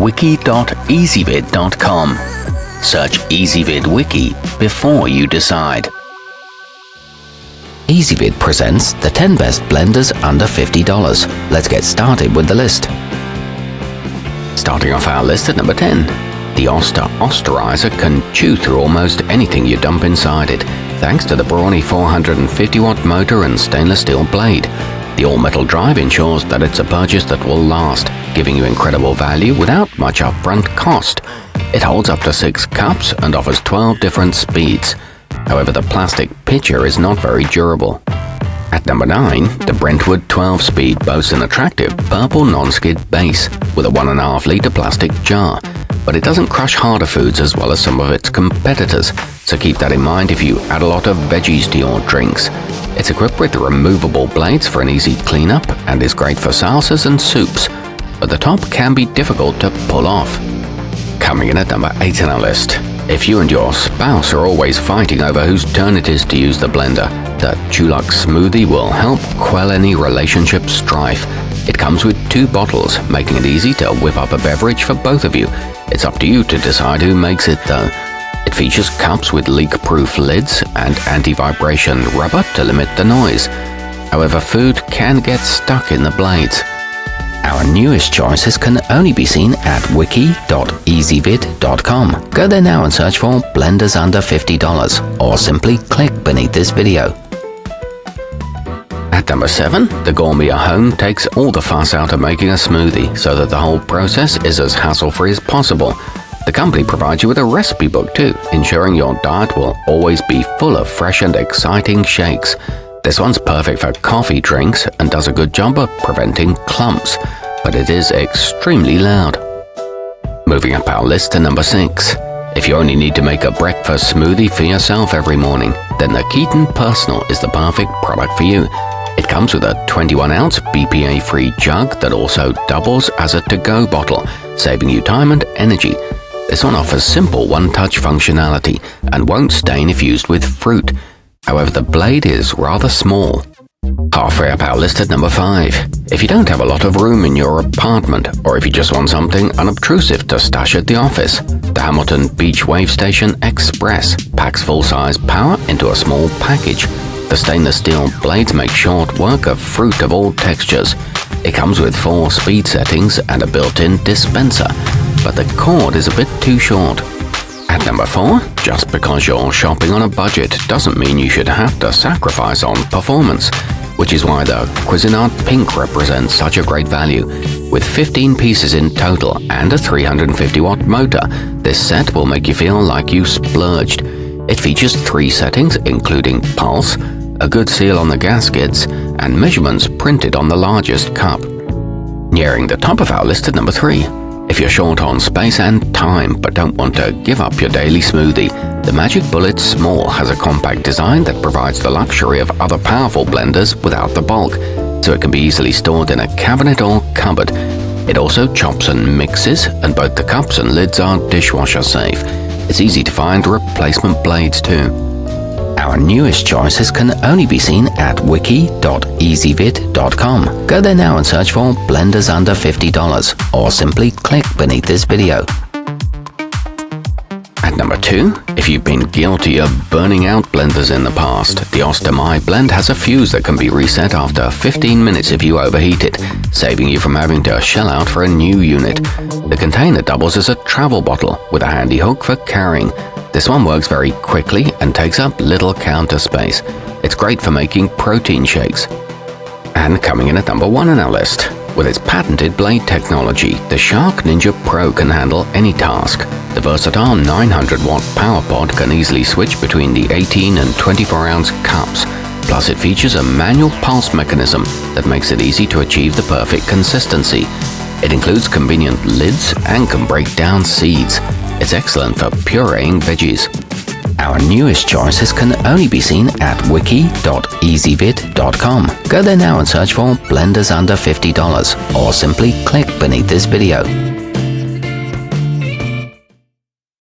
wiki.ezvid.com. Search Ezvid Wiki before you decide. Ezvid presents the 10 best blenders under $50. Let's get started with the list. Starting off our list at number 10. The osterizer can chew through almost anything you dump inside it, thanks to the brawny 450-watt motor and stainless steel blade. The all-metal drive ensures that it's a purchase that will last, giving you incredible value without much upfront cost. It holds up to 6 cups and offers 12 different speeds. However, the plastic pitcher is not very durable. At number 9, the Brentwood 12-speed boasts an attractive purple non-skid base with a 1.5-liter plastic jar, but it doesn't crush harder foods as well as some of its competitors, so keep that in mind if you add a lot of veggies to your drinks. It's equipped with removable blades for an easy cleanup and is great for salsas and soups, but the top can be difficult to pull off. Coming in at number 8 on our list. If you and your spouse are always fighting over whose turn it is to use the blender, the Chulux smoothie will help quell any relationship strife. It comes with 2 bottles, making it easy to whip up a beverage for both of you. It's up to you to decide who makes it though. It features cups with leak-proof lids and anti-vibration rubber to limit the noise. However, food can get stuck in the blades. Our newest choices can only be seen at wiki.ezvid.com. Go there now and search for blenders under $50, or simply click beneath this video. At number 7, the Gourmia Home takes all the fuss out of making a smoothie so that the whole process is as hassle-free as possible. The company provides you with a recipe book too, ensuring your diet will always be full of fresh and exciting shakes. This one's perfect for coffee drinks and does a good job of preventing clumps, but it is extremely loud. Moving up our list to number 6. If you only need to make a breakfast smoothie for yourself every morning, then the Keyton Personal is the perfect product for you. It comes with a 21-ounce BPA-free jug that also doubles as a to-go bottle, saving you time and energy. This one offers simple one-touch functionality and won't stain if used with fruit. However, the blade is rather small. Halfway up our list at number 5. If you don't have a lot of room in your apartment, or if you just want something unobtrusive to stash at the office, the Hamilton Beach Wavestation Express packs full-size power into a small package. The stainless steel blades make short work of fruit of all textures. It comes with 4 speed settings and a built-in dispenser, but the cord is a bit too short. At number 4, just because you're shopping on a budget doesn't mean you should have to sacrifice on performance, which is why the Cuisinart Pink represents such a great value. With 15 pieces in total and a 350-watt motor, this set will make you feel like you splurged. It features 3 settings, including pulse, a good seal on the gaskets, and measurements printed on the largest cup. Nearing the top of our list at number 3. If you're short on space and time but don't want to give up your daily smoothie, the Magic Bullet Small has a compact design that provides the luxury of other powerful blenders without the bulk, so it can be easily stored in a cabinet or cupboard. It also chops and mixes, and both the cups and lids are dishwasher safe. It's easy to find replacement blades too. Our newest choices can only be seen at wiki.ezvid.com. Go there now and search for blenders under $50, or simply click beneath this video. At number 2, if you've been guilty of burning out blenders in the past, the Oster My Blend has a fuse that can be reset after 15 minutes if you overheat it, saving you from having to shell out for a new unit. The container doubles as a travel bottle with a handy hook for carrying. This one works very quickly and takes up little counter space. It's great for making protein shakes. And coming in at number 1 on our list. With its patented blade technology, the Sharkninja Pro can handle any task. The versatile 900-watt power pod can easily switch between the 18 and 24-ounce cups. Plus, it features a manual pulse mechanism that makes it easy to achieve the perfect consistency. It includes convenient lids and can break down seeds. It's excellent for pureeing veggies. Our newest choices can only be seen at wiki.ezvid.com. Go there now and search for blenders under $50, or simply click beneath this video.